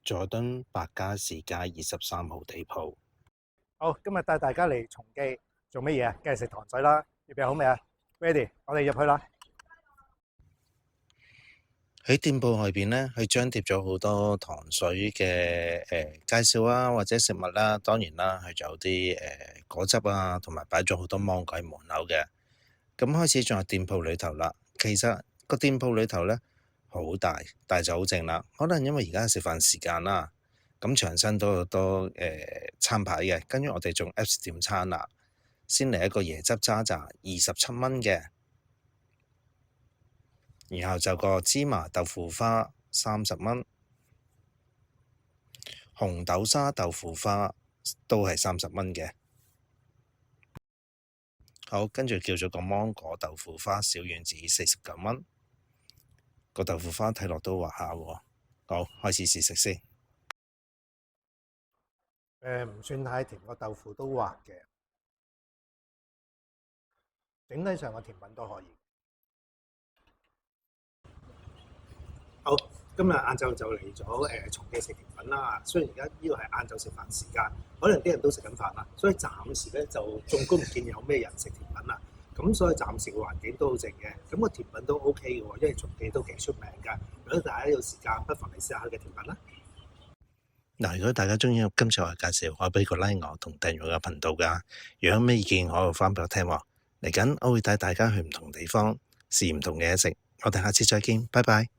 佐敦白加士街23號地鋪。好，今日帶大家嚟松記做乜嘢啊？梗係食糖水啦！預備好未啊？Ready，我哋入去啦。喺店鋪外邊呢，佢張貼咗好多糖水嘅介紹啊，或者食物啦。當然啦，佢仲有啲果汁啊，同埋擺咗好多芒果喺門口嘅。咁開始進入店鋪裏頭啦。其實個店鋪裏頭呢，好大，但係就好靜啦。可能因為而家係食飯時間啦。咁牆身都有好多餐牌嘅，跟住我哋仲 Apps 點餐啦。先嚟一個椰汁渣渣，27蚊嘅。然後就個芝麻豆腐花30蚊，紅豆沙豆腐花都係30蚊嘅。好，跟住叫咗個芒果豆腐花小丸子49蚊。個豆腐花睇落都滑下喎。好，開始試食先。唔算太甜，個豆腐都滑嘅，整體上個甜品都可以。好，今日晏晝就嚟咗松記食甜品啦。雖然而家呢個係晏晝食飯時間，可能啲人都食緊飯啦，所以暫時咧就縱觀唔見有咩人食甜品啦。咁所以暫時個環境都好靜嘅，咁個甜品都 OK 嘅喎，因為松記都幾出名㗎。如果大家有時間，不妨嚟試下佢嘅甜品啦。嗱，如果大家中意今次我嘅介紹，可以俾個 like 我同訂閱我嘅頻道㗎。如果有咩意見，可以翻俾我聽喎。嚟緊我會帶大家去唔同地方試唔同嘅嘢食。我哋下次再見，拜拜。